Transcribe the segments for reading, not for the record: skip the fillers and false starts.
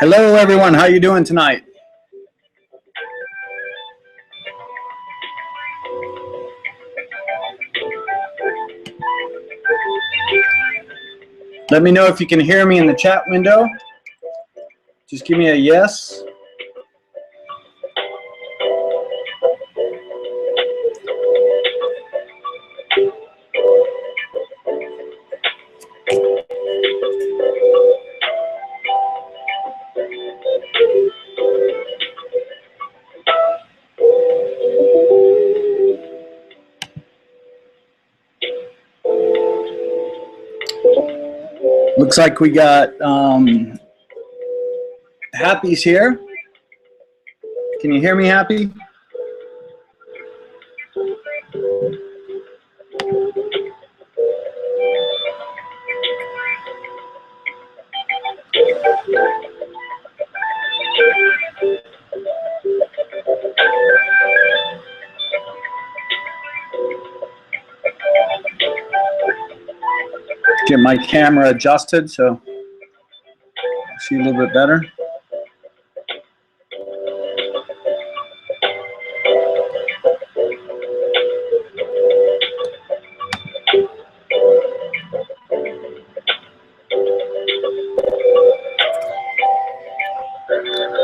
Hello, everyone. How you doing tonight? Let me know if you can hear me in the chat window. Just give me a yes. Looks like we got Happy's here. Can you hear me, Happy? Get my camera adjusted so I see a little bit better.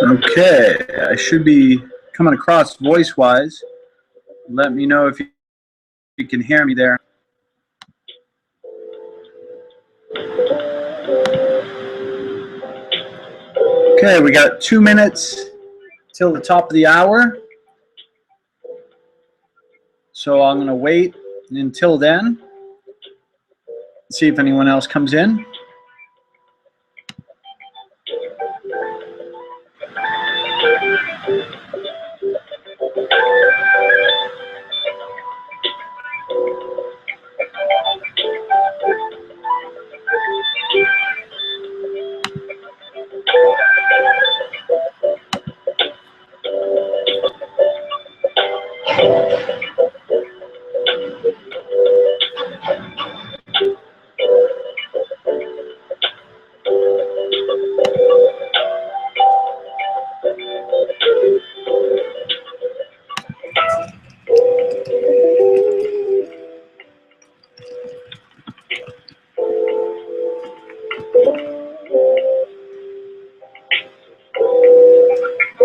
Okay, I should be coming across voice-wise. Let me know if you can hear me there. Okay, we got 2 minutes till the top of the hour. So I'm going to wait until then. See if anyone else comes in.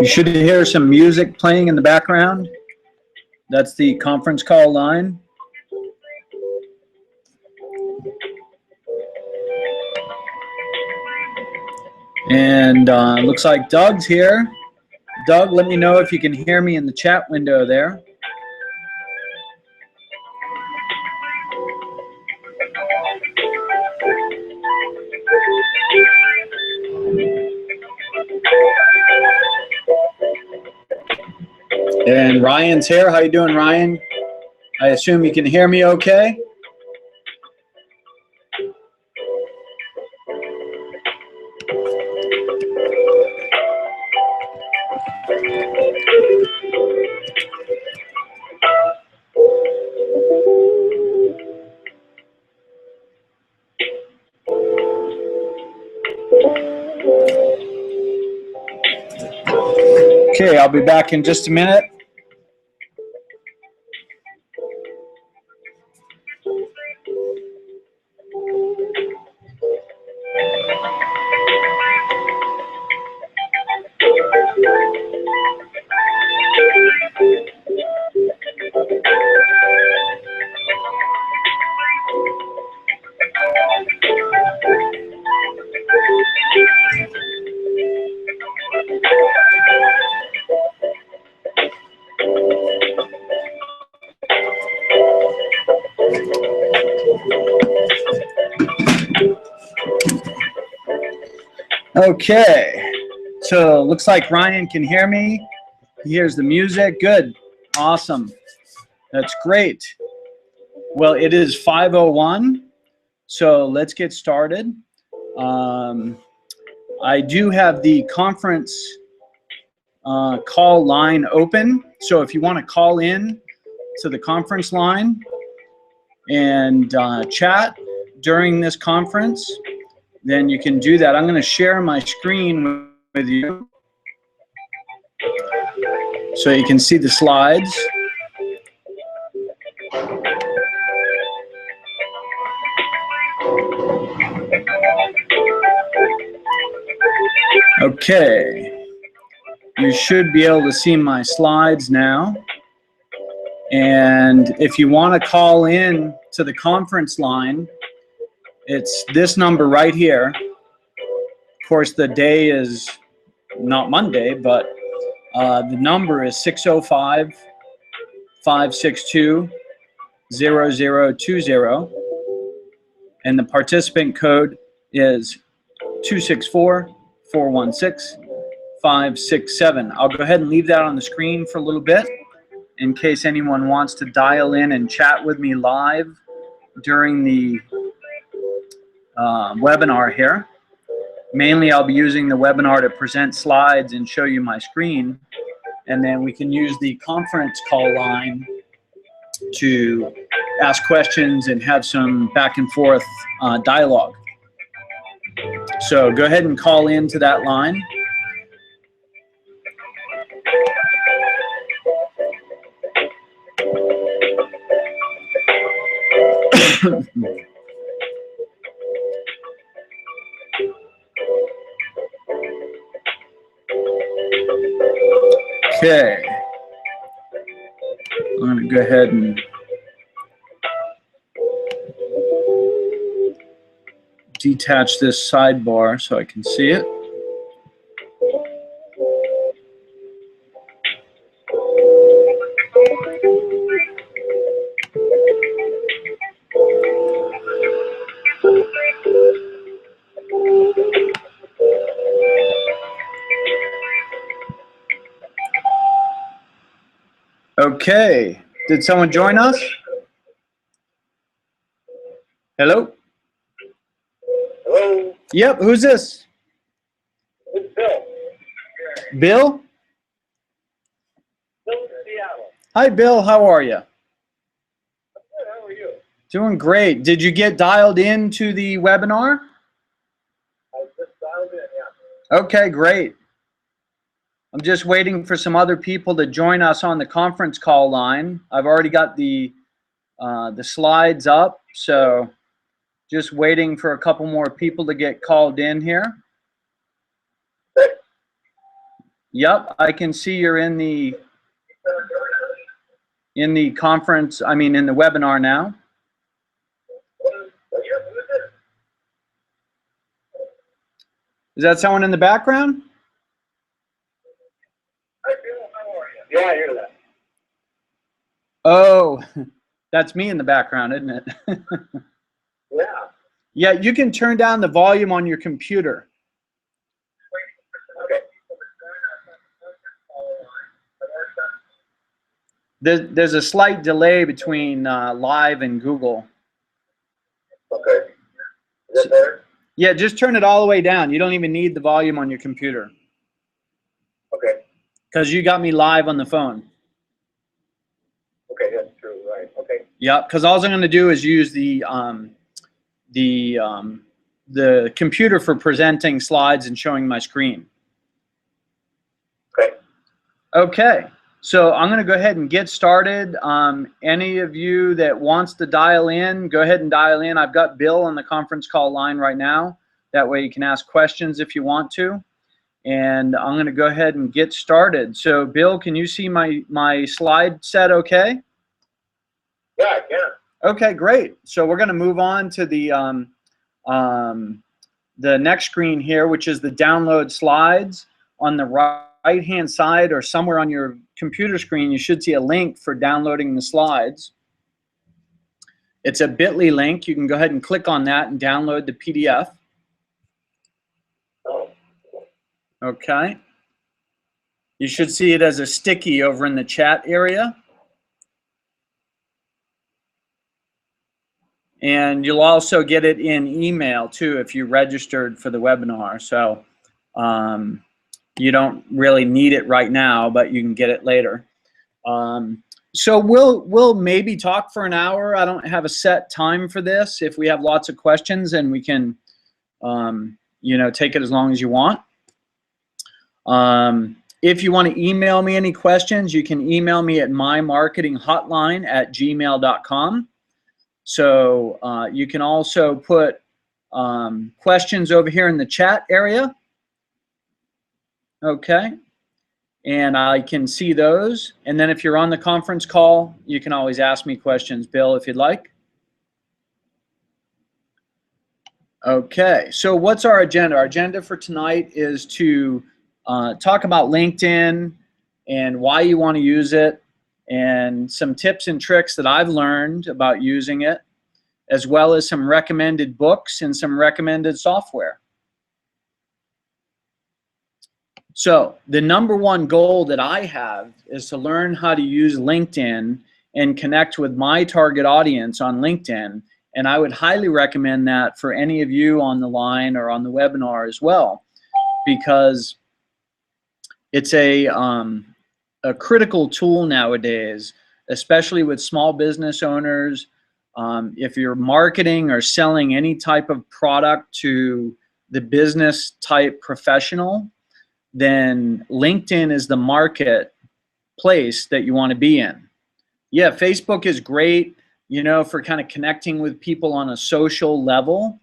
You should hear some music playing in the background. That's the conference call line. And looks like Doug's here. Doug, let me know if you can hear me in the chat window there. And Ryan's here. How you doing, Ryan? I assume you can hear me okay? Okay, I'll be back in just a minute. Okay, so looks like Ryan can hear me. He hears the music. Good. Awesome. That's great. Well, it is 5:01, so let's get started. I do have the conference call line open, so if you want to call in to the conference line and chat during this conference, then you can do that. I'm going to share my screen with you so you can see the slides. Okay, you should be able to see my slides now. And if you want to call in to the conference line, it's this number right here. Of course, the day is not Monday, but the number is 605-562-0020. And the participant code is 264-416-567. I'll go ahead and leave that on the screen for a little bit in case anyone wants to dial in and chat with me live during the webinar here. Mainly I'll be using the webinar to present slides and show you my screen, and then we can use the conference call line to ask questions and have some back and forth dialogue. So go ahead and call into that line. Okay, I'm going to go ahead and detach this sidebar so I can see it. Okay, did someone join us? Hello? Hello? Yep, who's this? It's Bill. Bill? Bill in Seattle. Hi, Bill, how are you? Good, how are you? Doing great. Did you get dialed into the webinar? I just dialed in, yeah. Okay, great. I'm just waiting for some other people to join us on the conference call line. I've already got the slides up, so just waiting for a couple more people to get called in here. Yep, I can see you're in the conference, I mean in the webinar now. Is that someone in the background? Hi, Bill, how are you? Yeah, I hear that. Oh, that's me in the background, isn't it? Yeah. Yeah, you can turn down the volume on your computer. Okay. There's a slight delay between live and Google. Okay. Is that better? Yeah, just turn it all the way down. You don't even need the volume on your computer Okay. because you got me live on the phone. Okay, that's true, right. Okay. Yep, because all I'm going to do is use the computer for presenting slides and showing my screen. Okay. Okay, so I'm going to go ahead and get started. Any of you that wants to dial in, go ahead and dial in. I've got Bill on the conference call line right now. That way you can ask questions if you want to. And I'm going to go ahead and get started. So Bill, can you see my slide set okay? Yeah, I can. Okay, great. So we're going to move on to the next screen here, which is the download slides. On the right-hand side or somewhere on your computer screen, you should see a link for downloading the slides. It's a bit.ly link. You can go ahead and click on that and download the PDF. Oh. Okay. You should see it as a sticky over in the chat area. And you'll also get it in email too if you registered for the webinar. So you don't really need it right now, but you can get it later. So we'll maybe talk for an hour. I don't have a set time for this. If we have lots of questions, and we can you know, take it as long as you want. If you want to email me any questions, you can email me at mymarketinghotline@gmail.com. So you can also put questions over here in the chat area. Okay. And I can see those. And then if you're on the conference call, you can always ask me questions, Bill, if you'd like. Okay, so what's our agenda? Our agenda for tonight is to talk about LinkedIn and why you want to use it, and some tips and tricks that I've learned about using it, as well as some recommended books and some recommended software. So the number one goal that I have is to learn how to use LinkedIn and connect with my target audience on LinkedIn. And I would highly recommend that for any of you on the line or on the webinar as well, because it's a critical tool nowadays, especially with small business owners. If you're marketing or selling any type of product to the business type professional, then LinkedIn is the marketplace that you want to be in. Yeah, Facebook is great, you know, for kind of connecting with people on a social level.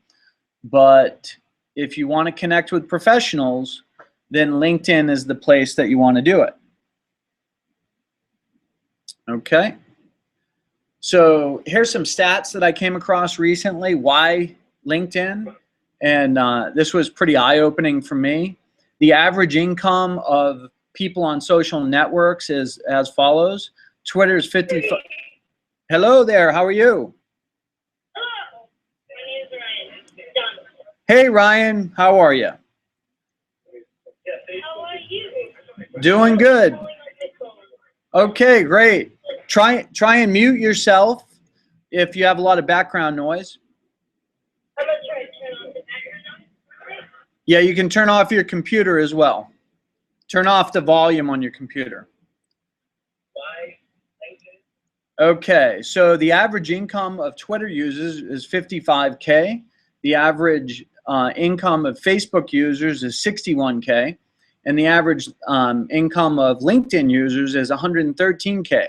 But if you want to connect with professionals, then LinkedIn is the place that you want to do it. Okay. So here's some stats that I came across recently. Why LinkedIn? And this was pretty eye-opening for me. The average income of people on social networks is as follows. Twitter's 55. Hello there, how are you? Hello, my name is Ryan. Done. Hey Ryan, how are you? How are you? Doing good. Okay, great. Try and mute yourself if you have a lot of background noise. I'm going to try to turn on the background noise. Yeah, you can turn off your computer as well. Turn off the volume on your computer. Okay, so the average income of Twitter users is 55K. The average income of Facebook users is 61K. And the average income of LinkedIn users is 113K.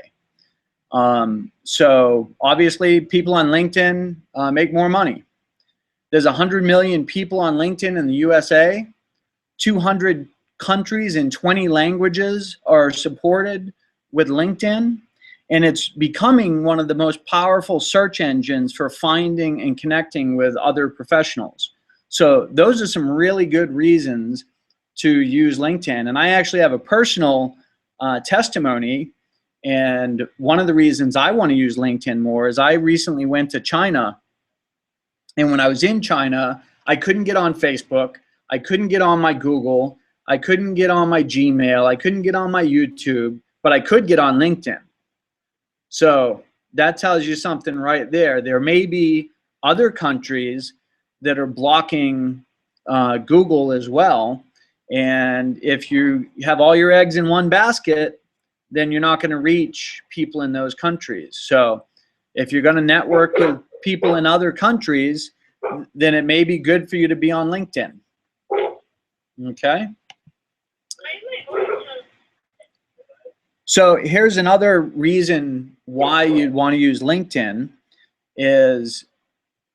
So obviously people on LinkedIn make more money. There's 100 million people on LinkedIn in the USA. 200 countries in 20 languages are supported with LinkedIn. And it's becoming one of the most powerful search engines for finding and connecting with other professionals. So those are some really good reasons to use LinkedIn. And I actually have a personal testimony. And one of the reasons I want to use LinkedIn more is I recently went to China. And when I was in China, I couldn't get on Facebook. I couldn't get on my Google. I couldn't get on my Gmail. I couldn't get on my YouTube, but I could get on LinkedIn. So that tells you something right there. There may be other countries that are blocking Google as well. And if you have all your eggs in one basket, then you're not going to reach people in those countries. So if you're going to network with people in other countries, then it may be good for you to be on LinkedIn. Okay? So here's another reason why you'd want to use LinkedIn is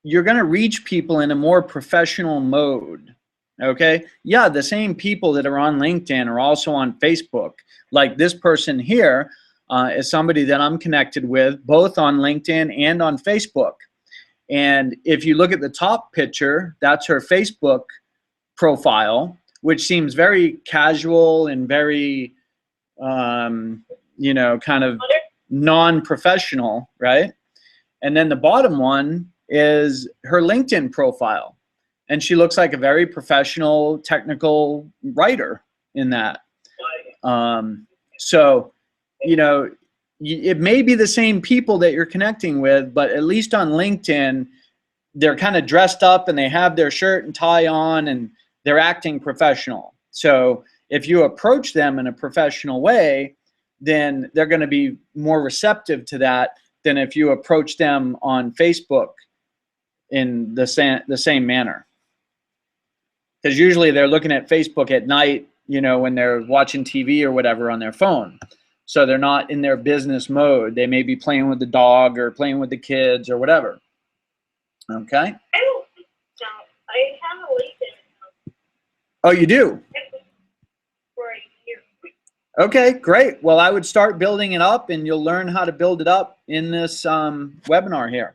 you're going to reach people in a more professional mode. Okay? Yeah, the same people that are on LinkedIn are also on Facebook. Like this person here is somebody that I'm connected with both on LinkedIn and on Facebook. And if you look at the top picture, that's her Facebook profile, which seems very casual and very, you know, kind of non-professional, right? And then the bottom one is her LinkedIn profile. And she looks like a very professional, technical writer in that. So, you know, it may be the same people that you're connecting with, but at least on LinkedIn, they're kind of dressed up and they have their shirt and tie on and they're acting professional. So if you approach them in a professional way, then they're going to be more receptive to that than if you approach them on Facebook in the same manner. because usually they're looking at Facebook at night, you know, when they're watching TV or whatever on their phone. So they're not in their business mode. They may be playing with the dog or playing with the kids or whatever. Okay. I don't know. I have a LinkedIn account Oh, you do? for a year. Okay, great. Well, I would start building it up, and you'll learn how to build it up in this webinar here.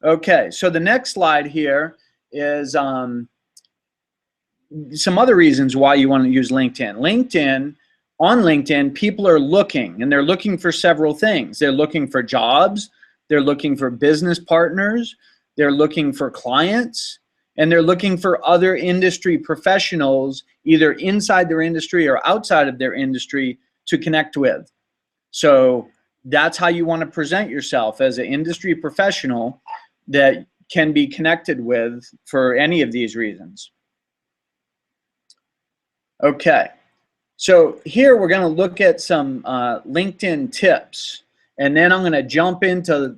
Okay, so the next slide here is some other reasons why you want to use LinkedIn. On LinkedIn, people are looking, and they're looking for several things. They're looking for jobs, they're looking for business partners, they're looking for clients, and they're looking for other industry professionals, either inside their industry or outside of their industry, to connect with. So that's how you want to present yourself, as an industry professional that can be connected with for any of these reasons. Okay, so here we're going to look at some LinkedIn tips, and then I'm going to jump into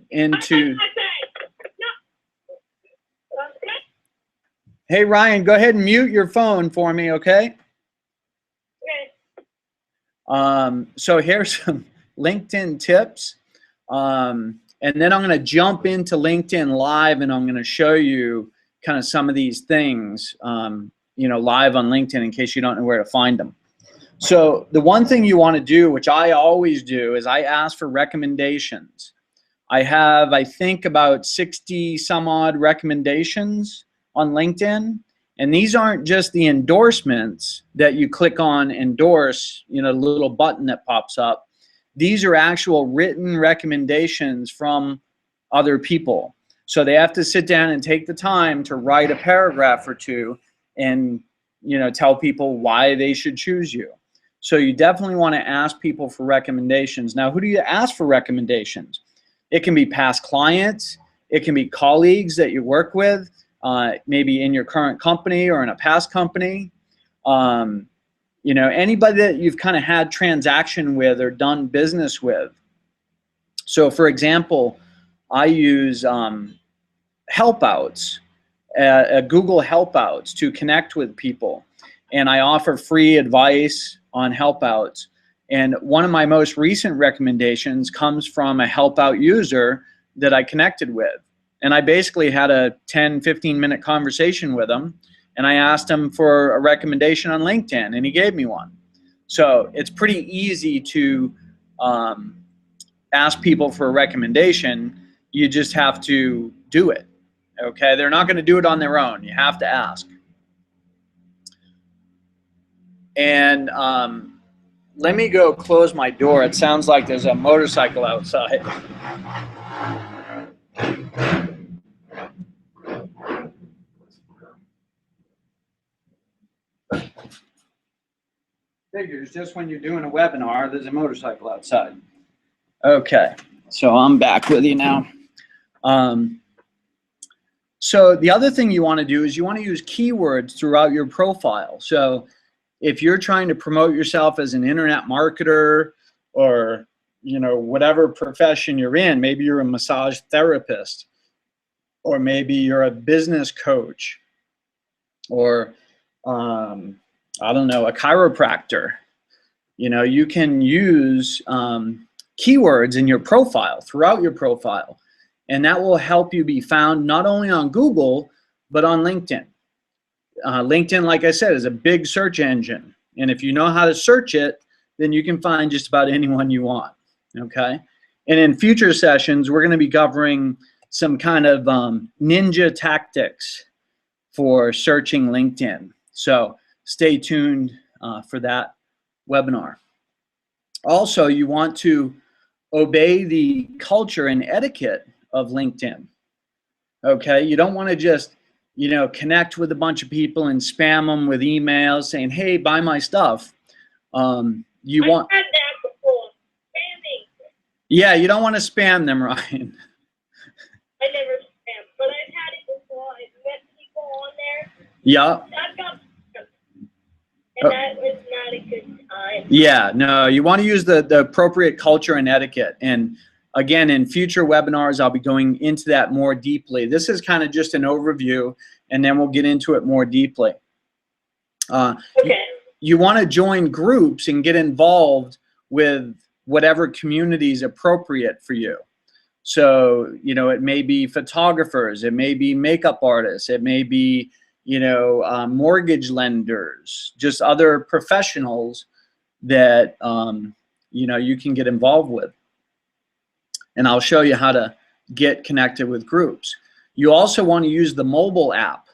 Hey Ryan, go ahead and mute your phone for me, okay? Okay. So here's some LinkedIn tips, and then I'm going to jump into LinkedIn Live, and I'm going to show you kind of some of these things, you know, live on LinkedIn, in case you don't know where to find them. So the one thing you want to do, which I always do, is I ask for recommendations. I have, I think, about 60 some odd recommendations on LinkedIn, and these aren't just the endorsements that you click on endorse, you know, the little button that pops up. These are actual written recommendations from other people. So they have to sit down and take the time to write a paragraph or two and, you know, tell people why they should choose you. So you definitely want to ask people for recommendations. Now, who do you ask for recommendations? It can be past clients, it can be colleagues that you work with, maybe in your current company or in a past company. You know, anybody that you've kind of had transaction with or done business with. So for example, I use helpouts, Google helpouts, to connect with people, and I offer free advice on helpouts. And one of my most recent recommendations comes from a helpout user that I connected with. And I basically had a 10, 15-minute conversation with him, and I asked him for a recommendation on LinkedIn, and he gave me one. So it's pretty easy to ask people for a recommendation. You just have to do it, okay? They're not going to do it on their own. You have to ask. And let me go close my door. It sounds like there's a motorcycle outside. Figures, just when you're doing a webinar, there's a motorcycle outside. Okay, so I'm back with you now. So the other thing you want to do is you want to use keywords throughout your profile. So if you're trying to promote yourself as an internet marketer, or, you know, whatever profession you're in, maybe you're a massage therapist, or maybe you're a business coach, or I don't know, a chiropractor. You know, you can use keywords in your profile, throughout your profile, and that will help you be found not only on Google, but on LinkedIn. LinkedIn, like I said, is a big search engine, and if you know how to search it, then you can find just about anyone you want, okay? And in future sessions, we're going to be covering some kind of ninja tactics for searching LinkedIn. So stay tuned for that webinar. Also, you want to obey the culture and etiquette of LinkedIn. Okay, you don't want to just, you know, connect with a bunch of people and spam them with emails saying, "Hey, buy my stuff." You want. I've had that before. Spamming. Yeah, you don't want to spam them, Ryan. I never spam, but I've had it before. I've met people on there. Yeah. I've got, and that was not a good time. Yeah, no, you want to use the appropriate culture and etiquette. And, again, in future webinars, I'll be going into that more deeply. This is kind of just an overview, and then we'll get into it more deeply. Okay. You want to join groups and get involved with whatever community is appropriate for you. So, you know, it may be photographers, it may be makeup artists, it may be, you know, mortgage lenders, just other professionals that, you know, you can get involved with. And I'll show you how to get connected with groups. You also want to use the mobile app.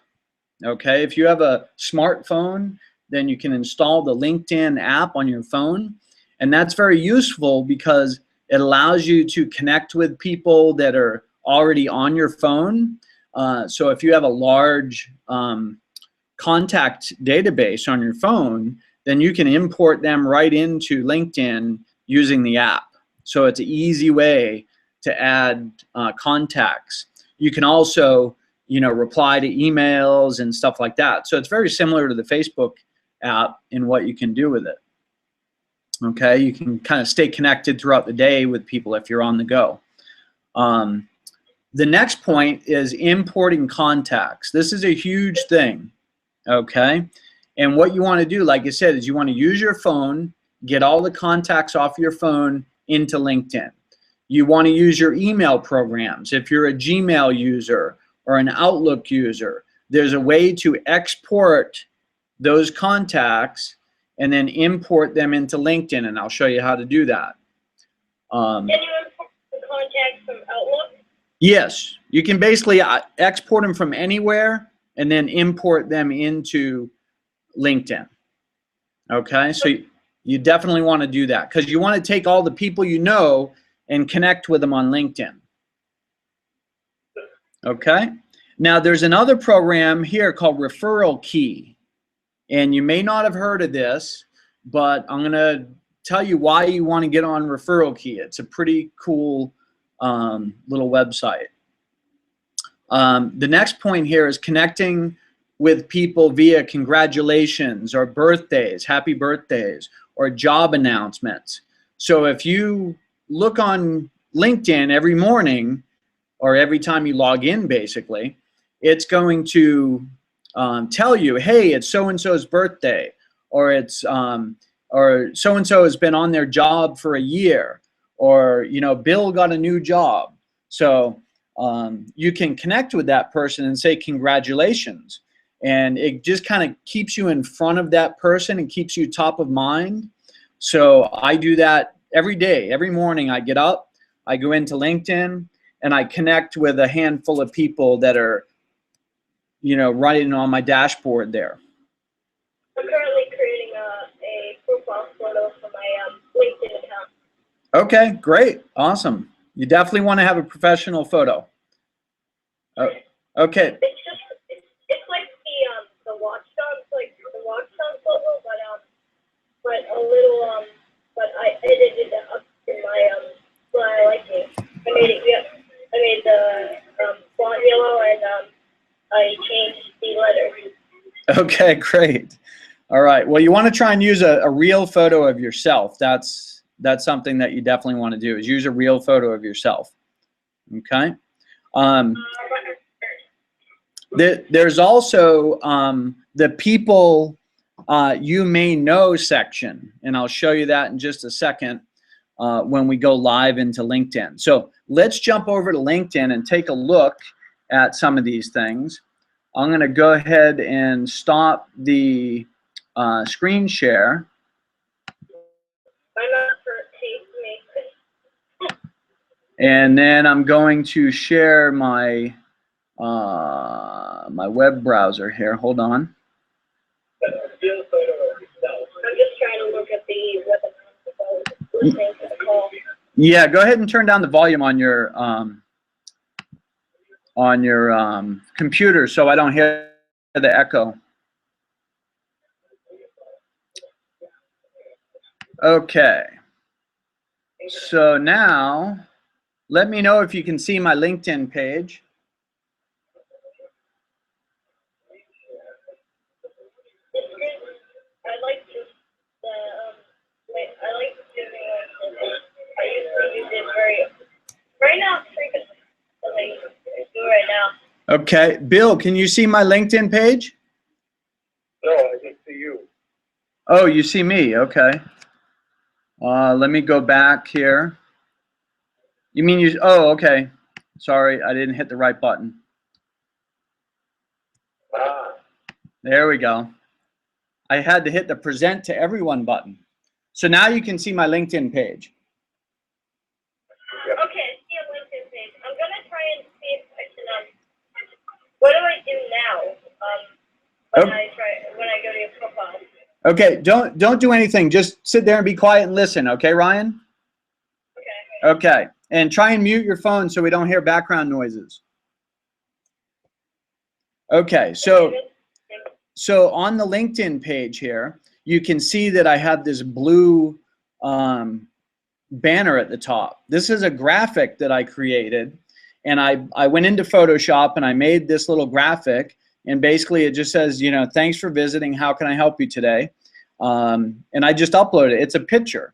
Okay, if you have a smartphone, then you can install the LinkedIn app on your phone. And that's very useful because it allows you to connect with people that are already on your phone. So if you have a large contact database on your phone, then you can import them right into LinkedIn using the app. So it's an easy way to add contacts. You can also, you know, reply to emails and stuff like that. So it's very similar to the Facebook app in what you can do with it. Okay, you can kind of stay connected throughout the day with people if you're on the go. The next point is importing contacts. This is a huge thing, okay? And what you want to do, like I said, is you want to use your phone, get all the contacts off your phone into LinkedIn. You want to use your email programs. If you're a Gmail user or an Outlook user, there's a way to export those contacts and then import them into LinkedIn, and I'll show you how to do that. Can you import the contacts from Outlook? Yes, you can basically export them from anywhere and then import them into LinkedIn. Okay, so you definitely want to do that because you want to take all the people you know and connect with them on LinkedIn. Okay, now there's another program here called Referral Key, and you may not have heard of this, but I'm going to tell you why you want to get on Referral Key. It's a pretty cool little website. The next point here is connecting with people via congratulations or birthdays, happy birthdays, or job announcements. So if you look on LinkedIn every morning or every time you log in, basically, it's going to tell you, hey, it's so-and-so's birthday, or it's or so-and-so has been on their job for a year, or, you know, Bill got a new job. So you can connect with that person and say congratulations. And it just kind of keeps you in front of that person and keeps you top of mind. So I do that every day. Every morning I get up, I go into LinkedIn, and I connect with a handful of people that are, you know, writing on my dashboard there. I'm currently creating a profile photo for my LinkedIn account. Okay, great, awesome. You definitely want to have a professional photo. Okay. It's like the watchdogs, like the watchdog photo, but a little but I edited it up in my but I like it. I made it. Yeah, I made the font yellow and I changed the letters. Okay, great. All right. Well, you want to try and use a real photo of yourself. That's something that you definitely want to do, is use a real photo of yourself. Okay. There's also the people you may know section, and I'll show you that in just a second when we go live into LinkedIn. So let's jump over to LinkedIn and take a look at some of these things. I'm going to go ahead and stop the screen share. And then I'm going to share my my web browser here. Hold on. I'm just trying to look at the webinar listening to the call. Yeah, go ahead and turn down the volume on your computer so I don't hear the echo. Okay. So now, let me know if you can see my LinkedIn page. I like doing it. I usually use it very Okay, Bill, can you see my LinkedIn page? No, I just see you. Oh, you see me, okay. Let me go back here. You mean you, oh, okay. Sorry, I didn't hit the right button. Ah, There we go. I had to hit the present to everyone button. So now you can see my LinkedIn page. Okay, see a LinkedIn page. I'm gonna try and see if I can. What do I do now? When I go to your profile. Okay, don't do anything. Just sit there and be quiet and listen. Okay, Ryan? Okay. Okay, and try and mute your phone so we don't hear background noises. Okay, so on the LinkedIn page here, you can see that I have this blue banner at the top. This is a graphic that I created, and I went into Photoshop and I made this little graphic, and basically it just says, you know, thanks for visiting, how can I help you today? And I just uploaded it. It's a picture.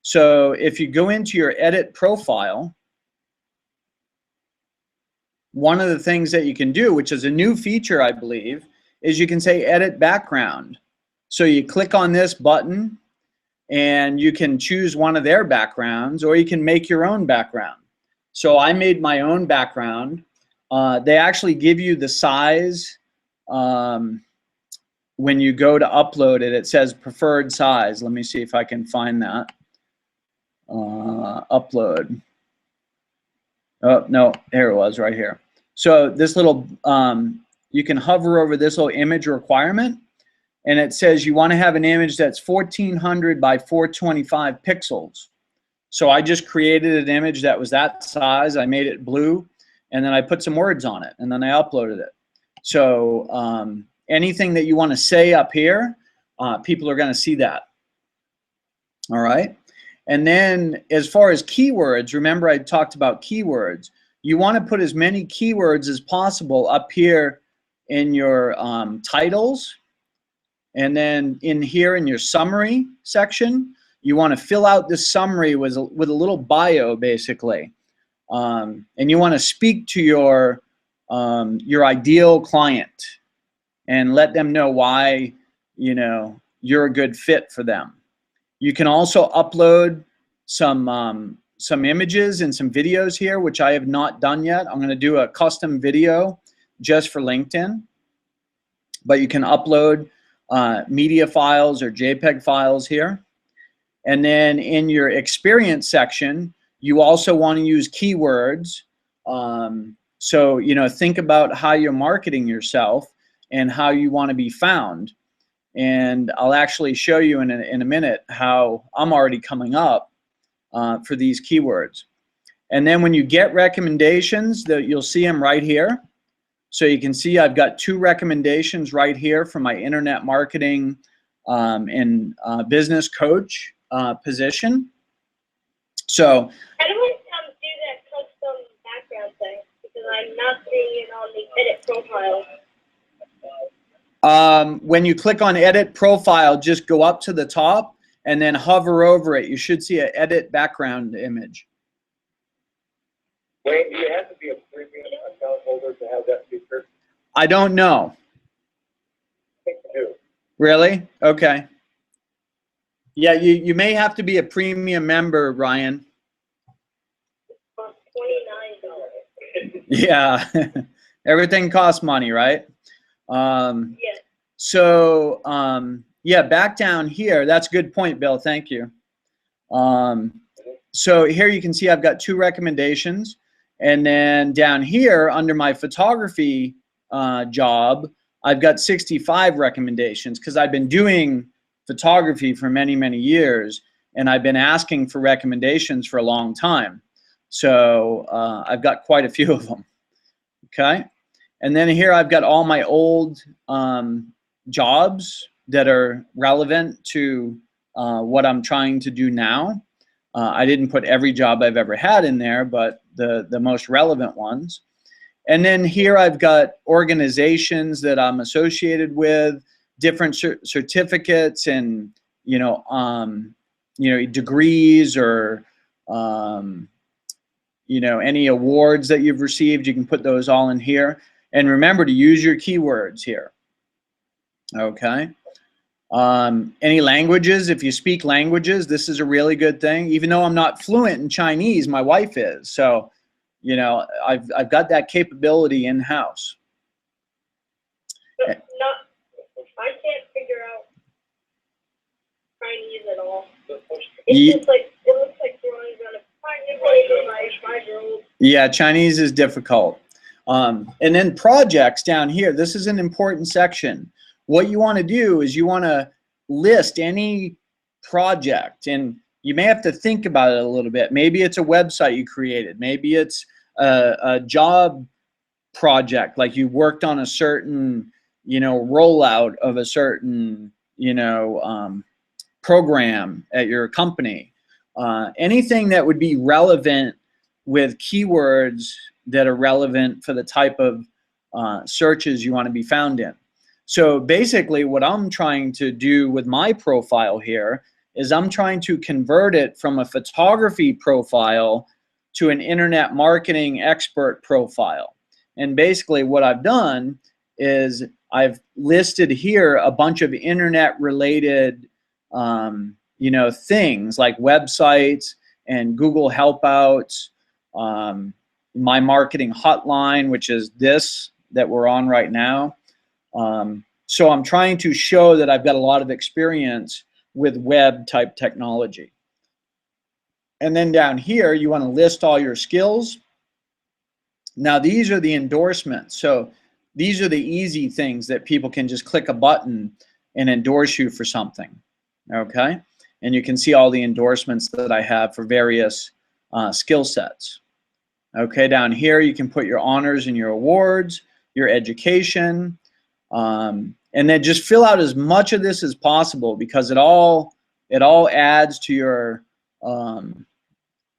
So if you go into your edit profile, one of the things that you can do, which is a new feature I believe, is you can say edit background. So you click on this button and you can choose one of their backgrounds, or you can make your own background. So I made my own background. They actually give you the size. When you go to upload it, it says preferred size. Let me see if I can find that. Upload. Oh, no, here it was right here. So this little, you can hover over this little image requirement, and it says you want to have an image that's 1400 by 425 pixels. So I just created an image that was that size. I made it blue, and then I put some words on it, and then I uploaded it. So anything that you want to say up here, people are going to see that. All right. And then as far as keywords, remember I talked about keywords. You want to put as many keywords as possible up here in your titles. And then in here in your summary section, you want to fill out this summary with a little bio, basically. And you want to speak to your ideal client and let them know why, you know, you're a good fit for them. You can also upload some images and some videos here, which I have not done yet. I'm going to do a custom video just for LinkedIn. But you can upload media files or JPEG files here. And then in your experience section, you also want to use keywords. So, you know, think about how you're marketing yourself and how you want to be found. And I'll actually show you in a minute how I'm already coming up for these keywords. And then when you get recommendations, you'll see them right here. So you can see I've got 2 recommendations right here for my internet marketing and business coach position. So How do I do that custom background thing? Because I'm not seeing it on the edit profile. when you click on edit profile, just go up to the top and then hover over it. You should see an edit background image. Wayne, do you have to be a premium account holder to have that feature? I don't know. I think you do. Really? Okay. Yeah, you may have to be a premium member, Ryan. Cost $29. Yeah. Everything costs money, right? Yes. So, yeah, back down here, that's a good point, Bill. Thank you. So here you can see I've got 2 recommendations. And then down here under my photography job, I've got 65 recommendations because I've been doing photography for many, many years. And I've been asking for recommendations for a long time. So I've got quite a few of them. Okay. And then here I've got all my old jobs that are relevant to what I'm trying to do now. I didn't put every job I've ever had in there, but the most relevant ones. And then here I've got organizations that I'm associated with, different certificates and degrees or any awards that you've received. You can put those all in here. And remember to use your keywords here. Okay. Any languages, if you speak languages, this is a really good thing. Even though I'm not fluent in Chinese, my wife is. So, you know, I've got that capability in-house. I can't figure out Chinese at all. It's just like, it looks like drawings on a 5-year-old. Yeah, Chinese is difficult. And then projects down here, this is an important section. What you want to do is you want to list any project, and you may have to think about it a little bit. Maybe it's a website you created. Maybe it's a job project, like you worked on a certain, you know, rollout of a certain, you know, program at your company. Anything that would be relevant with keywords that are relevant for the type of searches you want to be found in. So basically what I'm trying to do with my profile here is I'm trying to convert it from a photography profile to an internet marketing expert profile. And basically what I've done is I've listed here a bunch of internet related you know, things like websites and Google Helpouts, my marketing hotline, which is this that we're on right now. So I'm trying to show that I've got a lot of experience with web type technology. And then down here, you want to list all your skills. Now these are the endorsements. So these are the easy things that people can just click a button and endorse you for something. Okay. And you can see all the endorsements that I have for various skill sets. Okay, down here you can put your honors and your awards, your education, and then just fill out as much of this as possible, because it all adds to your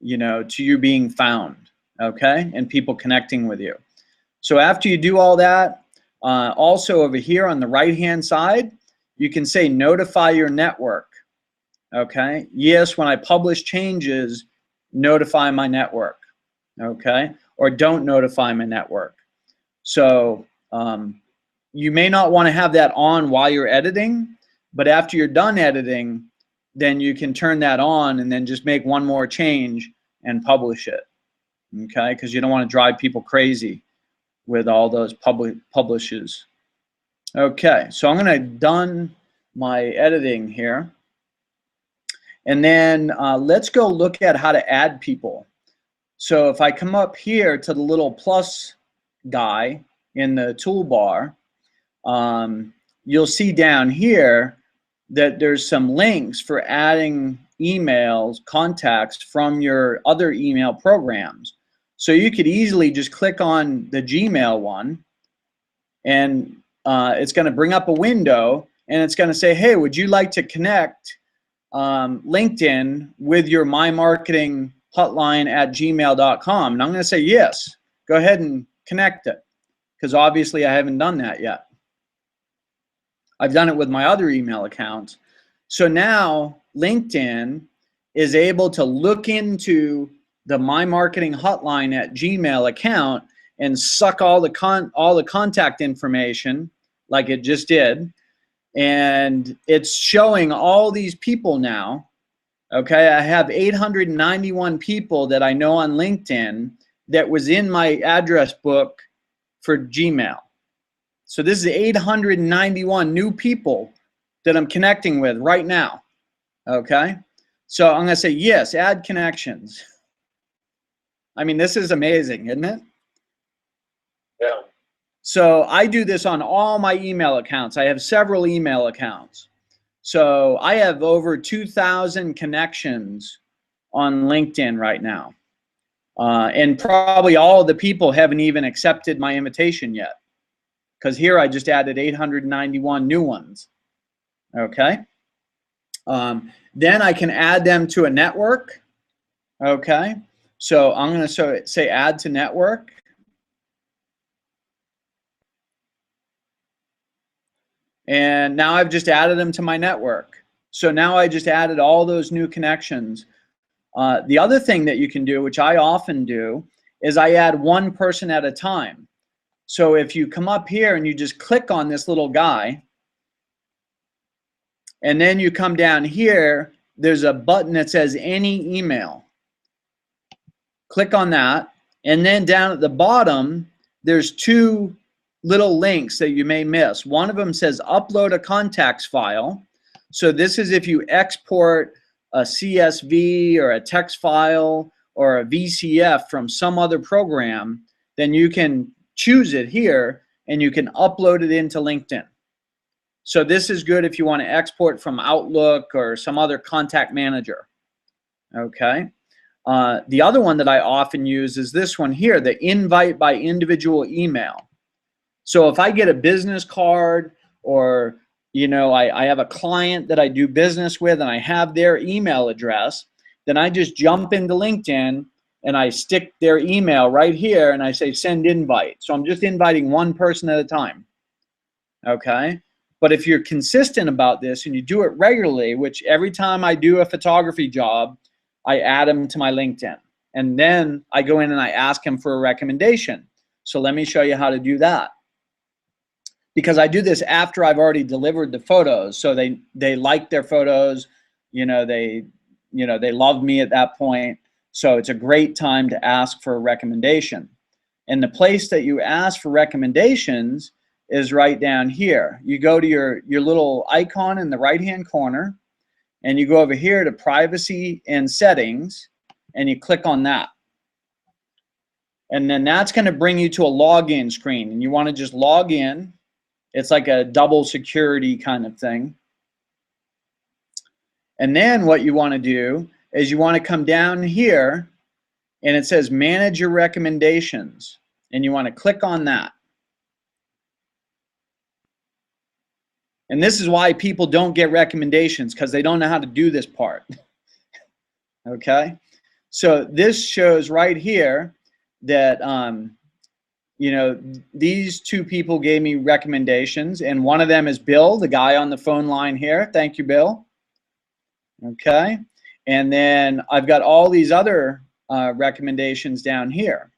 you know, to you being found, okay, and people connecting with you. So after you do all that, also over here on the right hand side, you can say notify your network. Okay, yes, when I publish changes, notify my network. Okay, or don't notify my network. So you may not want to have that on while you're editing, but after you're done editing, then you can turn that on and then just make one more change and publish it. Okay, because you don't want to drive people crazy with all those publishes. Okay, so I'm going to done my editing here. And then let's go look at how to add people. So if I come up here to the little plus guy in the toolbar, you'll see down here that there's some links for adding emails, contacts from your other email programs. So you could easily just click on the Gmail one, and it's going to bring up a window, and it's going to say, hey, would you like to connect LinkedIn with your My Marketing Hotline at gmail.com? And I'm going to say yes. Go ahead and connect it, because obviously I haven't done that yet. I've done it with my other email accounts. So now LinkedIn is able to look into the My Marketing Hotline at Gmail account and suck all the contact information like it just did. And it's showing all these people now. Okay, I have 891 people that I know on LinkedIn that was in my address book for Gmail. So this is 891 new people that I'm connecting with right now. Okay, so I'm going to say yes, add connections. I mean, this is amazing, isn't it? Yeah. So I do this on all my email accounts. I have several email accounts. So I have over 2,000 connections on LinkedIn right now. And probably all of the people haven't even accepted my invitation yet, because here I just added 891 new ones. Okay. Then I can add them to a network. Okay. So I'm going to say add to network. And now I've just added them to my network. So now I just added all those new connections. The other thing that you can do, which I often do, is I add one person at a time. So if you come up here and you just click on this little guy, and then you come down here, there's a button that says any email. Click on that, and then down at the bottom, there's two little links that you may miss. One of them says upload a contacts file. So this is if you export a CSV or a text file or a VCF from some other program, then you can choose it here and you can upload it into LinkedIn. So this is good if you want to export from Outlook or some other contact manager. Okay. The other one that I often use is this one here, the invite by individual email. So if I get a business card, or I have a client that I do business with and I have their email address, then I just jump into LinkedIn and I stick their email right here and I say send invite. So I'm just inviting one person at a time. Okay. But if you're consistent about this and you do it regularly, which every time I do a photography job, I add them to my LinkedIn. And then I go in and I ask them for a recommendation. So let me show you how to do that. Because I do this after I've already delivered the photos. So they like their photos, they love me at that point. So it's a great time to ask for a recommendation. And the place that you ask for recommendations is right down here. You go to your little icon in the right-hand corner, and you go over here to privacy and settings, and you click on that. And then that's going to bring you to a login screen, and you want to just log in. It's like a double security kind of thing. And then what you want to do is you want to come down here, and it says manage your recommendations, and you want to click on that. And this is why people don't get recommendations, because they don't know how to do this part. Okay? So this shows right here that, these two people gave me recommendations, and one of them is Bill, the guy on the phone line here. Thank you, Bill. Okay? And then I've got all these other recommendations down here.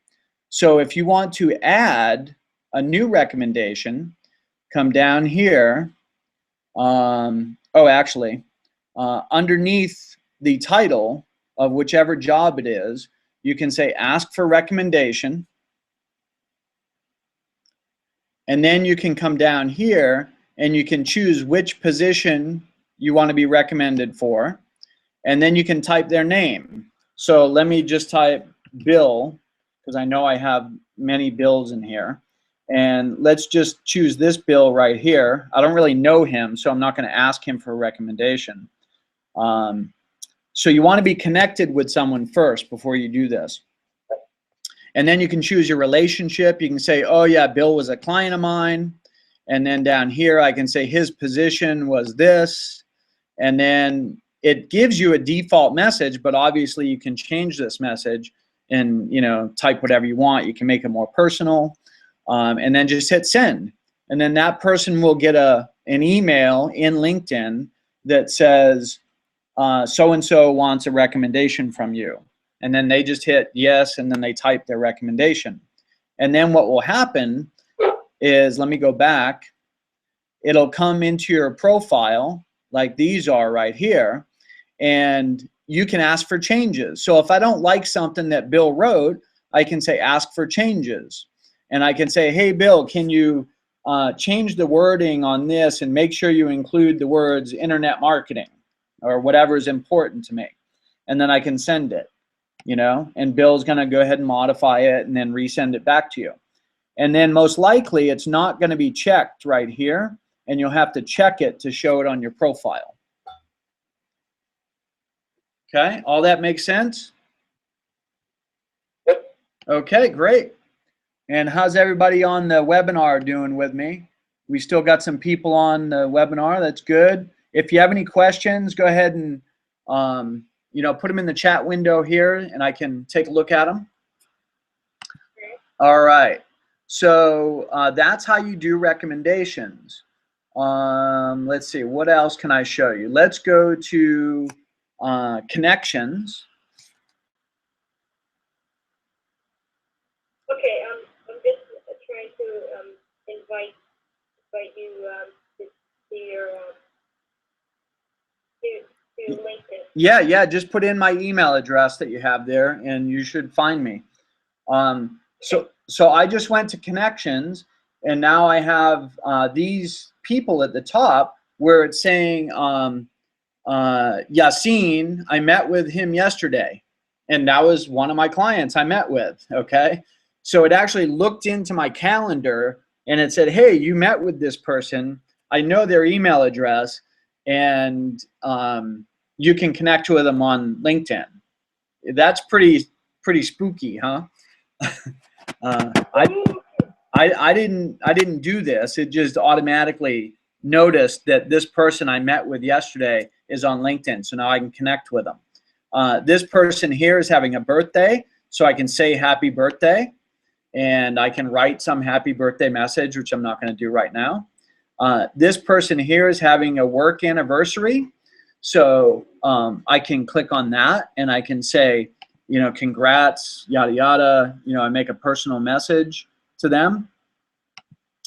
So if you want to add a new recommendation, come down here. Underneath the title of whichever job it is, you can say ask for recommendation. And then you can come down here and you can choose which position you want to be recommended for. And then you can type their name. So let me just type Bill, because I know I have many Bills in here. And let's just choose this Bill right here. I don't really know him, so I'm not going to ask him for a recommendation. So you want to be connected with someone first before you do this. And then you can choose your relationship. You can say, oh yeah, Bill was a client of mine. And then down here, I can say his position was this. And then it gives you a default message, but obviously you can change this message and type whatever you want. You can make it more personal. And then just hit send. And then that person will get an email in LinkedIn that says, so-and-so wants a recommendation from you. And then they just hit yes, and then they type their recommendation. And then what will happen is, let me go back, it'll come into your profile like these are right here, and you can ask for changes. So if I don't like something that Bill wrote, I can say ask for changes. And I can say, hey, Bill, can you change the wording on this and make sure you include the words internet marketing or whatever is important to me. And then I can send it, and Bill's going to go ahead and modify it and then resend it back to you. And then most likely it's not going to be checked right here, and you'll have to check it to show it on your profile. Okay, all that makes sense? Okay, great. And how's everybody on the webinar doing with me? We still got some people on the webinar. That's good. If you have any questions, go ahead and put them in the chat window here, and I can take a look at them. All right. So that's how you do recommendations. Let's see. What else can I show you? Let's go to connections. Okay, I'm just trying to invite you to your to LinkedIn. Yeah, just put in my email address that you have there, and you should find me. So I just went to connections, and now I have these people at the top where it's saying Yassine, I met with him yesterday, and that was one of my clients I met with. Okay, so it actually looked into my calendar and it said, hey, you met with this person. I know their email address, and you can connect with them on LinkedIn. That's pretty spooky, huh? I didn't do this. It just automatically noticed that this person I met with yesterday is on LinkedIn, so now I can connect with them. This person here is having a birthday, so I can say happy birthday, and I can write some happy birthday message, which I'm not going to do right now. This person here is having a work anniversary, so I can click on that and I can say, you know, congrats, yada yada. You know, I make a personal message to them.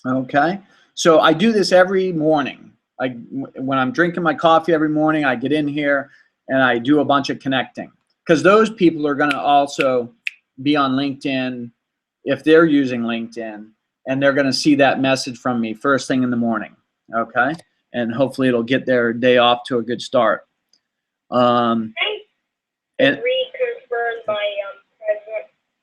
Okay, so I do this every morning. When I'm drinking my coffee every morning, I get in here and I do a bunch of connecting, because those people are going to also be on LinkedIn if they're using LinkedIn, and they're going to see that message from me first thing in the morning. Okay, and hopefully it'll get their day off to a good start. And Reconfirm my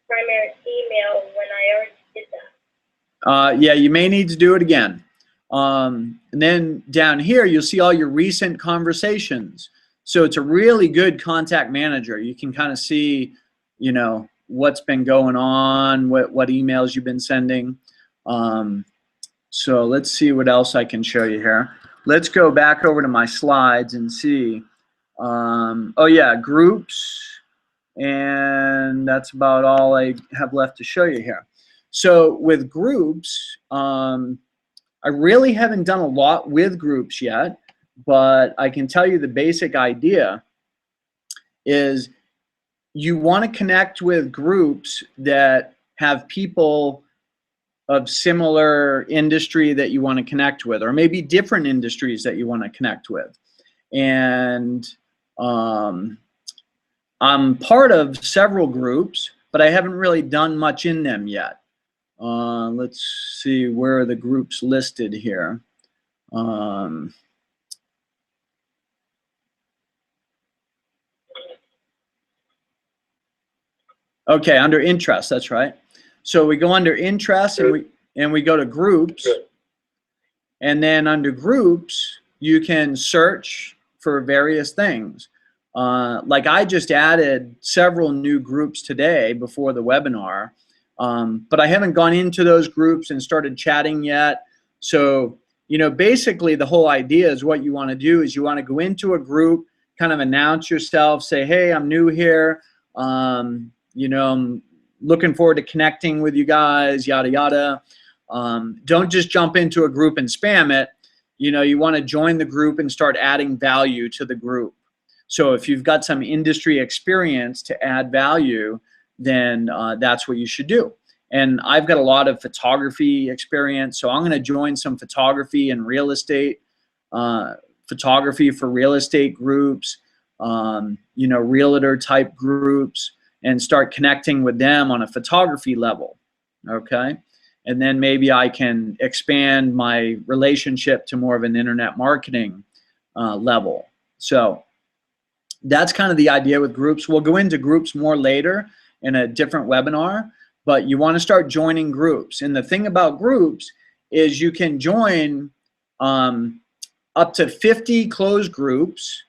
primary email when I already did that. Yeah, you may need to do it again. And then down here, you'll see all your recent conversations. So it's a really good contact manager. You can kind of see, you know, what's been going on, what emails you've been sending. So let's see what else I can show you here. Let's go back over to my slides and see. Oh yeah, groups. And that's about all I have left to show you here. So with groups, I really haven't done a lot with groups yet, but I can tell you the basic idea is you want to connect with groups that have people of similar industry that you want to connect with, or maybe different industries that you want to connect with. And I'm part of several groups, but I haven't really done much in them yet. Let's see, where are the groups listed here? Okay, under interest, that's right. So we go under interest and we go to groups, and then under groups you can search for various things. Like I just added several new groups today before the webinar, but I haven't gone into those groups and started chatting yet. So, you know, basically the whole idea is what you want to do is you want to go into a group, kind of announce yourself, say, hey, I'm new here. You know, I'm looking forward to connecting with you guys, yada, yada. Don't just jump into a group and spam it. You know, you want to join the group and start adding value to the group. So if you've got some industry experience to add value, then that's what you should do. And I've got a lot of photography experience, so I'm going to join some photography and real estate, photography for real estate groups, you know, realtor type groups, and start connecting with them on a photography level, okay? And then maybe I can expand my relationship to more of an internet marketing level. So that's kind of the idea with groups. We'll go into groups more later in a different webinar, but you want to start joining groups. And the thing about groups is you can join up to 50 closed groups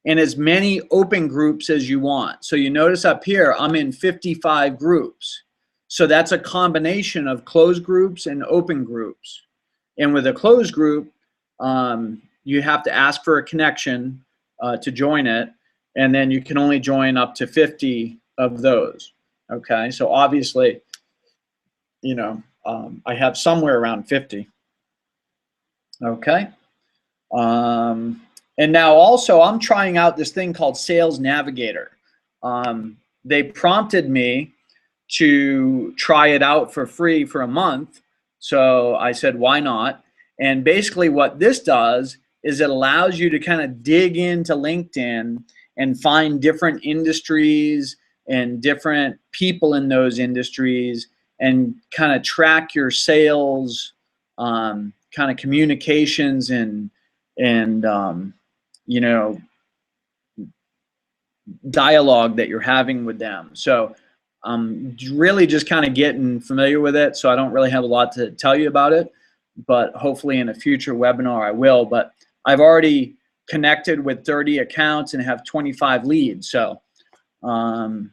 and as many open groups as you want. So you notice up here, I'm in 55 groups. So that's a combination of closed groups and open groups. And with a closed group, you have to ask for a connection to join it. And then you can only join up to 50 of those. Okay, so obviously, you know, I have somewhere around 50. Okay. And now also I'm trying out this thing called Sales Navigator. They prompted me to try it out for free for a month, So I said, why not? And basically what this does is it allows you to kind of dig into LinkedIn and find different industries and different people in those industries and kind of track your sales, kind of communications and you know, dialogue that you're having with them. So I'm really just kind of getting familiar with it, so I don't really have a lot to tell you about it, but hopefully in a future webinar I will. But I've already connected with 30 accounts and have 25 leads. So, you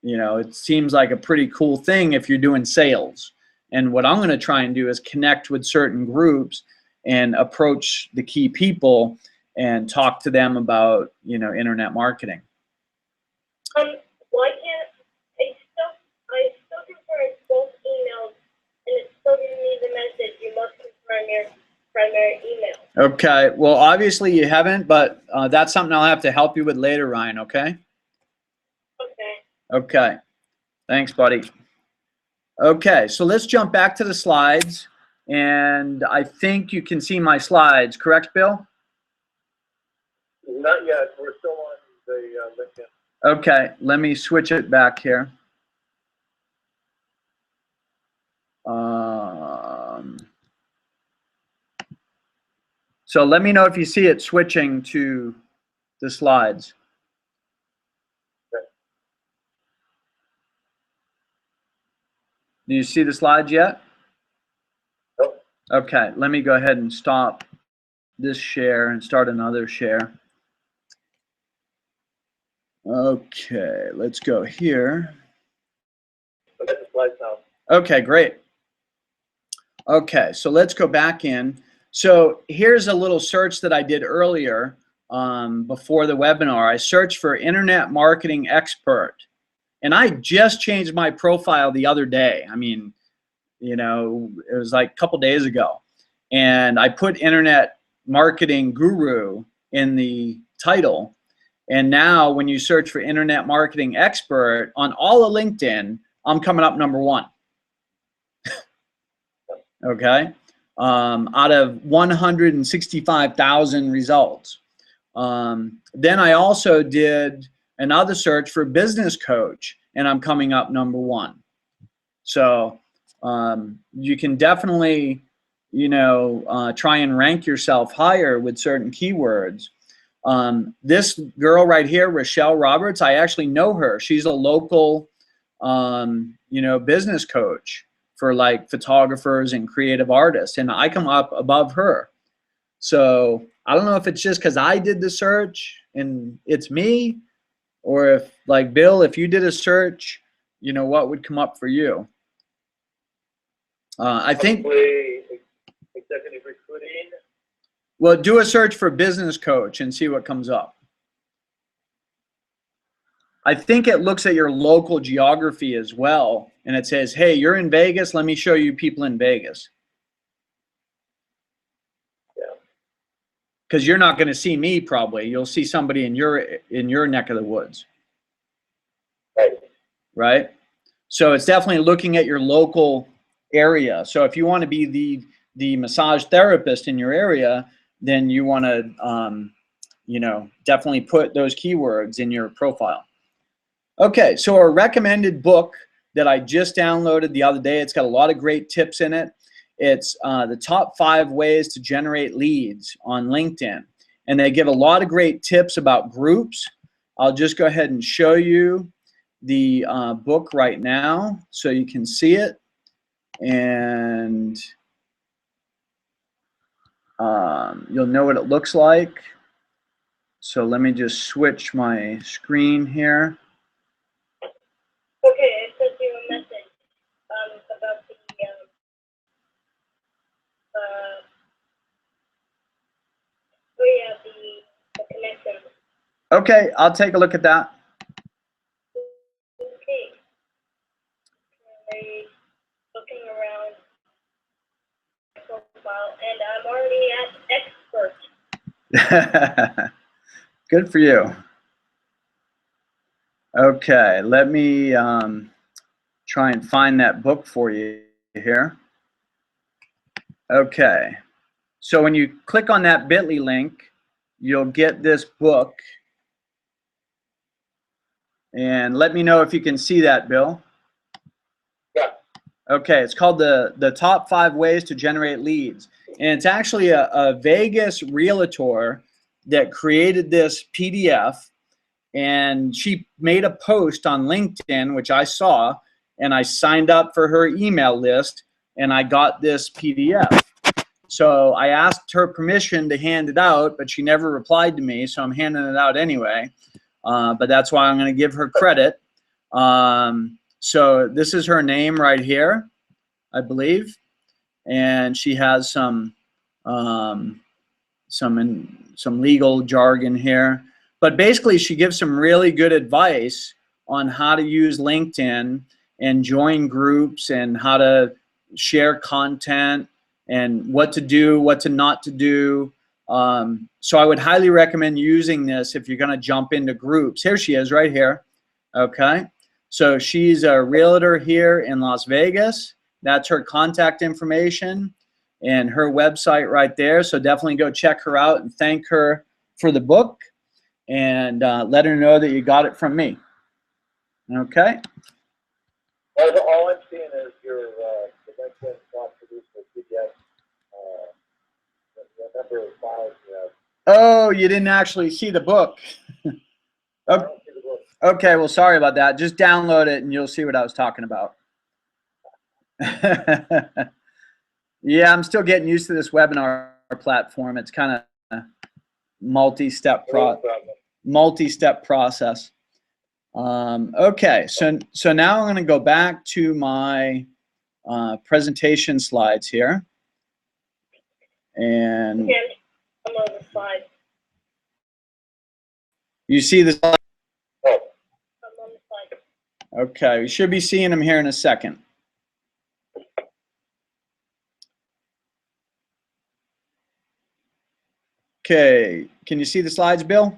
know, it seems like a pretty cool thing if you're doing sales. And what I'm going to try and do is connect with certain groups and approach the key people and talk to them about, you know, internet marketing. Why can't I still confirm both emails, and it's still giving me the message, you must confirm your primary email. Okay, well, obviously you haven't, but that's something I'll have to help you with later, Ryan, okay? Okay. Okay, thanks, buddy. Okay, so let's jump back to the slides, and I think you can see my slides, correct, Bill? Not yet. We're still on the LinkedIn. Okay, let me switch it back here. So let me know if you see it switching to the slides. Okay. Do you see the slides yet? Nope. Okay, let me go ahead and stop this share and start another share. Okay, let's go here. Look at the slides now. Okay, great. Okay, so let's go back in. So here's a little search that I did earlier before the webinar. I searched for internet marketing expert, and I just changed my profile the other day. I mean, you know, it was like a couple days ago, and I put internet marketing guru in the title. And now when you search for internet marketing expert on all of LinkedIn, I'm coming up #1. Okay, out of 165,000 results. Then I also did another search for business coach, and I'm coming up #1. So you can definitely, you know, try and rank yourself higher with certain keywords. This girl right here, Rochelle Roberts, I actually know her. She's a local, you know, business coach for like photographers and creative artists, and I come up above her. So I don't know if it's just because I did the search and it's me, or if, like Bill, if you did a search, you know, what would come up for you? I think Probably executive recruiting. Well, do a search for business coach and see what comes up. I think it looks at your local geography as well, and it says, hey, you're in Vegas, let me show you people in Vegas. Yeah. Because you're not going to see me probably. You'll see somebody in your neck of the woods. Right. Right? So it's definitely looking at your local area. So if you want to be the massage therapist in your area, then you want to you know, definitely put those keywords in your profile. Okay, so a recommended book that I just downloaded the other day, it's got a lot of great tips in it. It's the top 5 ways to generate leads on LinkedIn. And they give a lot of great tips about groups. I'll just go ahead and show you the book right now so you can see it. And you'll know what it looks like. So let me just switch my screen here. Okay, I sent you a message about the connection. Okay, I'll take a look at that. Okay. I'm looking around my profile, and I'm already at expert. Good for you. Okay, let me try and find that book for you here. Okay. So when you click on that bit.ly link, you'll get this book. And let me know if you can see that, Bill. Yeah. Okay, it's called the Top 5 Ways to Generate Leads. And it's actually a Vegas realtor that created this PDF. And she made a post on LinkedIn, which I saw, and I signed up for her email list, and I got this PDF. So I asked her permission to hand it out, but she never replied to me, so I'm handing it out anyway. But that's why I'm going to give her credit. So this is her name right here, I believe, and she has some legal jargon here. But basically, she gives some really good advice on how to use LinkedIn and join groups and how to share content and what to do, what to not to do. So I would highly recommend using this if you're going to jump into groups. Here she is right here. Okay. So she's a realtor here in Las Vegas. That's her contact information and her website right there. So definitely go check her out and thank her for the book and let her know that you got it from me. Okay. Well, all I'm seeing is your the LinkedIn not produced for PDF. The number of files you have. Oh, you didn't actually see the book. I don't see the book. Okay, well, sorry about that. Just download it and you'll see what I was talking about. Yeah, I'm still getting used to this webinar platform. It's kind of multi-step process. Okay, so now I'm going to go back to my presentation slides here. And Okay, I'm on the slide. you see the slide? Oh, I'm on the slide. Okay, we should be seeing them here in a second. Okay, can you see the slides, Bill?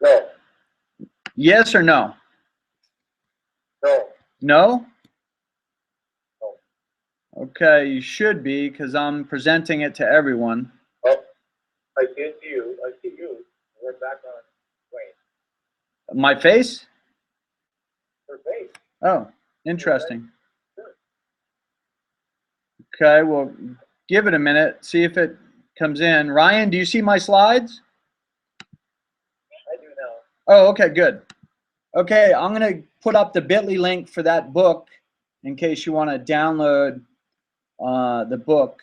no, Yes or no? no. No? No. Okay, you should be because I'm presenting it to everyone. Oh, I see you. I see you. We're back on Wayne. My face? Her face. Oh, interesting. Okay, well, give it a minute, see if it comes in. Ryan, do you see my slides? I do now. Oh, okay, good. Okay, I'm going to put up the bit.ly link for that book in case you want to download the book.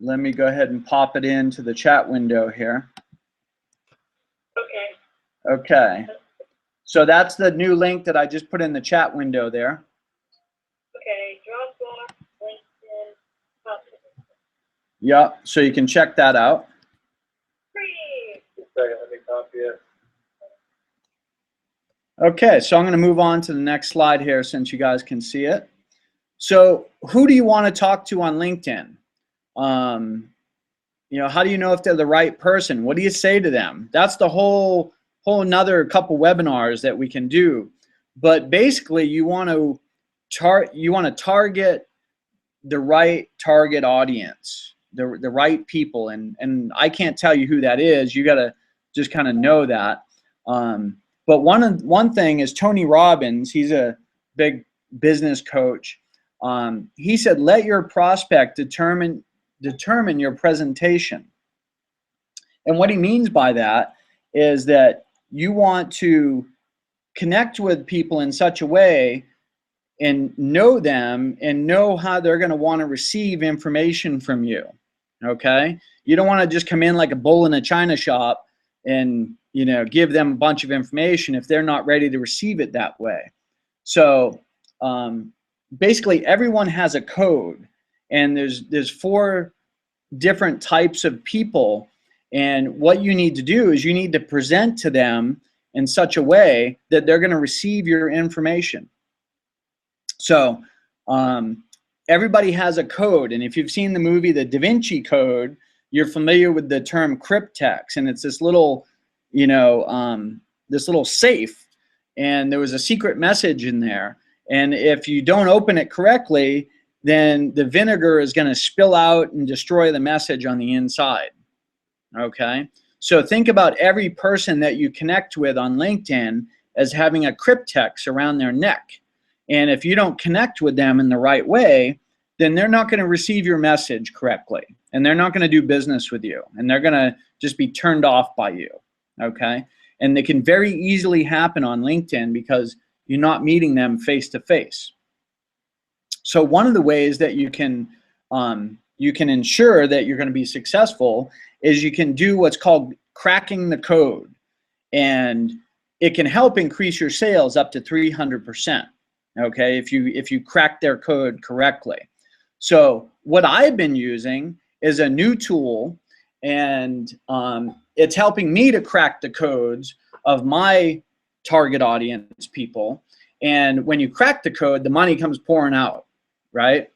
Let me go ahead and pop it into the chat window here. Okay. Okay, so that's the new link that I just put in the chat window there. Okay. Dropbox, LinkedIn, copy. Yeah, so you can check that out. Free. Just a second, let me copy it. Okay, so I'm going to move on to the next slide here since you guys can see it. So who do you want to talk to on LinkedIn? You know, how do you know if they're the right person? What do you say to them? That's the whole another couple webinars that we can do. But basically, you want to target the right target audience, the right people, and I can't tell you who that is. You got to just kind of know that. But one thing is Tony Robbins. He's a big business coach. He said, let your prospect determine your presentation. And what he means by that is that you want to connect with people in such a way and know them and know how they're going to want to receive information from you. Okay? You don't want to just come in like a bull in a china shop and, you know, give them a bunch of information if they're not ready to receive it that way. So basically everyone has a code, and there's 4 different types of people, and what you need to do is you need to present to them in such a way that they're going to receive your information. So everybody has a code, and if you've seen the movie The Da Vinci Code, you're familiar with the term cryptex, and it's this little, you know, this little safe, and there was a secret message in there, and if you don't open it correctly, then the vinegar is going to spill out and destroy the message on the inside. Okay? So think about every person that you connect with on LinkedIn as having a cryptex around their neck. And if you don't connect with them in the right way, then they're not going to receive your message correctly. And they're not going to do business with you. And they're going to just be turned off by you. Okay? And it can very easily happen on LinkedIn because you're not meeting them face to face. So one of the ways that you can ensure that you're going to be successful is you can do what's called cracking the code. And it can help increase your sales up to 300%. Okay, if you crack their code correctly. So what I've been using is a new tool, and it's helping me to crack the codes of my target audience people. And when you crack the code, the money comes pouring out, right?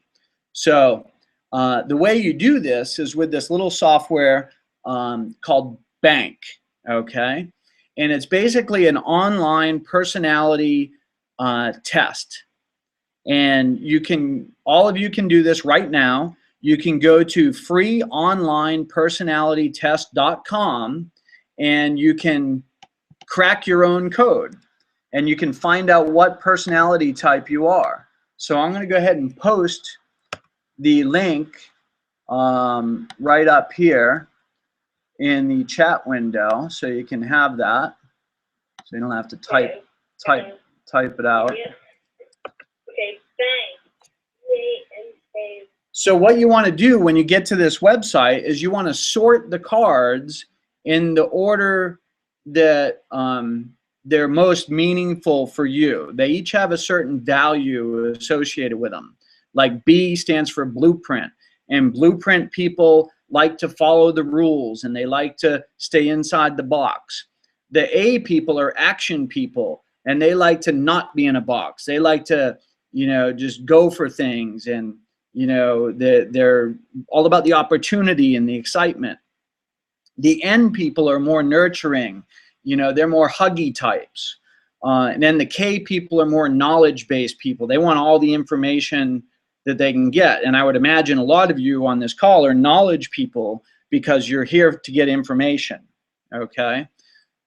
So the way you do this is with this little software called Bank, okay? And it's basically an online personality test. And all of you can do this right now. You can go to freeonlinepersonalitytest.com and you can crack your own code. And you can find out what personality type you are. So I'm going to go ahead and post the link right up here in the chat window, so you can have that. So you don't have to type it out. Okay, bang. So what you want to do when you get to this website is you want to sort the cards in the order that they're most meaningful for you. They each have a certain value associated with them. Like B stands for blueprint, and blueprint people like to follow the rules and they like to stay inside the box. The A people are action people, and they like to not be in a box. They like to, just go for things, and they're all about the opportunity and the excitement. The N people are more nurturing. They're more huggy types. And then the K people are more knowledge-based people. They want all the information that they can get. And I would imagine a lot of you on this call are knowledge people because you're here to get information, okay?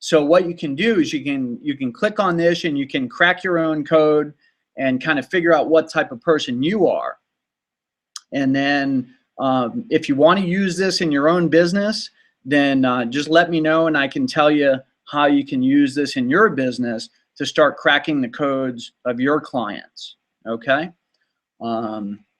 So what you can do is you can click on this and you can crack your own code and kind of figure out what type of person you are. And then if you want to use this in your own business, then just let me know and I can tell you how you can use this in your business to start cracking the codes of your clients, okay?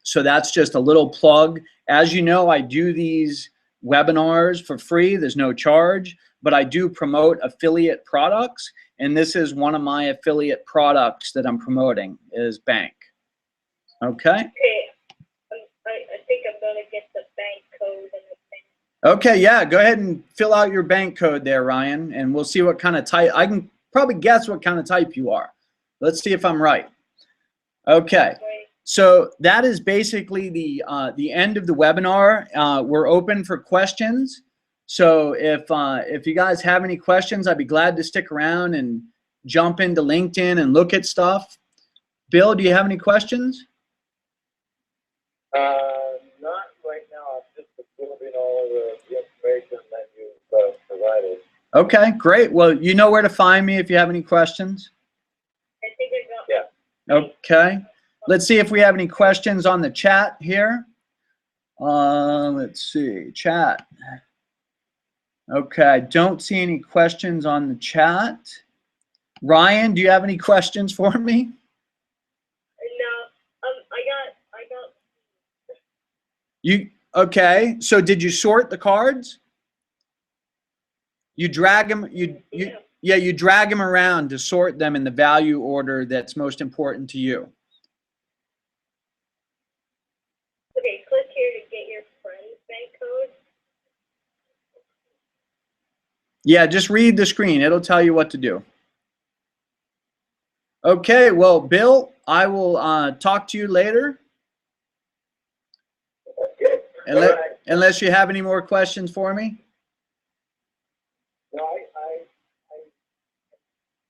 So that's just a little plug. As you know, I do these webinars for free. There's no charge, but I do promote affiliate products, and this is one of my affiliate products that I'm promoting is Bank. Okay? Okay, I think I'm going to get the bank code and the thing. Okay, yeah, go ahead and fill out your bank code there, Ryan, and we'll see what kind of type. I can probably guess what kind of type you are. Let's see if I'm right. Okay. So that is basically the end of the webinar. We're open for questions. So if you guys have any questions, I'd be glad to stick around and jump into LinkedIn and look at stuff. Bill, do you have any questions? Not right now. I'm just absorbing all of the information that you've provided. Okay, great. Well, you know where to find me if you have any questions. I think I got Yeah. Okay. Let's see if we have any questions on the chat here. Let's see, chat. Okay, I don't see any questions on the chat. Ryan, do you have any questions for me? No, I got. Okay, so did you sort the cards? You drag them, you drag them around to sort them in the value order that's most important to you. Okay, click here to get your friend's bank code. Yeah, just read the screen. It'll tell you what to do. Okay, well, Bill, I will talk to you later. Unless you have any more questions for me. No,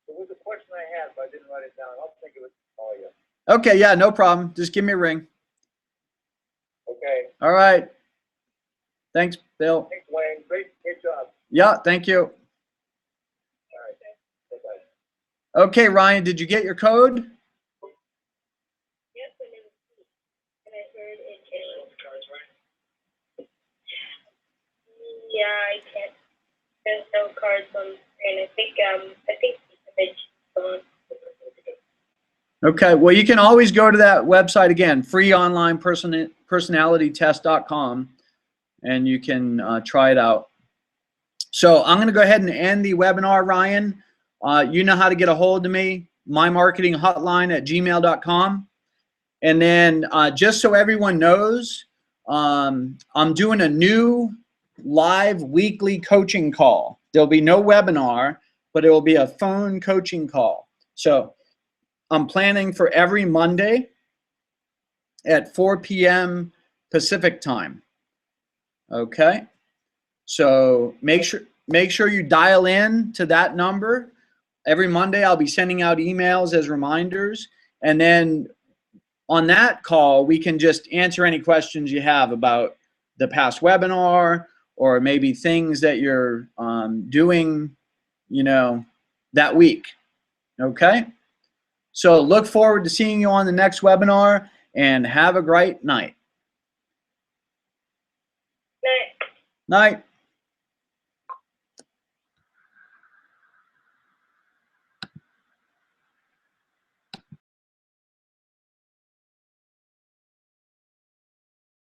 there was a question I had, but I didn't write it down. I'll think of it to call you. Okay, yeah, no problem. Just give me a ring. All right. Thanks, Bill. Thanks, Wayne. Great job. Yeah, thank you. All right. Bye-bye. Okay, Ryan, did you get your code? Yes, and I heard it changed. Yeah, I can't. There's no cards on the screen. I think the image is on. Okay, well, you can always go to that website again, freeonlinepersonalitytest.com, and you can try it out. So I'm going to go ahead and end the webinar, Ryan. You know how to get a hold of me, mymarketinghotline@gmail.com. And then just so everyone knows, I'm doing a new live weekly coaching call. There'll be no webinar, but it will be a phone coaching call. So I'm planning for every Monday at 4 p.m. Pacific time. Okay, so make sure you dial in to that number. Every Monday I'll be sending out emails as reminders, and then on that call we can just answer any questions you have about the past webinar, or maybe things that you're doing, you know, that week. Okay. So look forward to seeing you on the next webinar, and have a great night. Night. Night.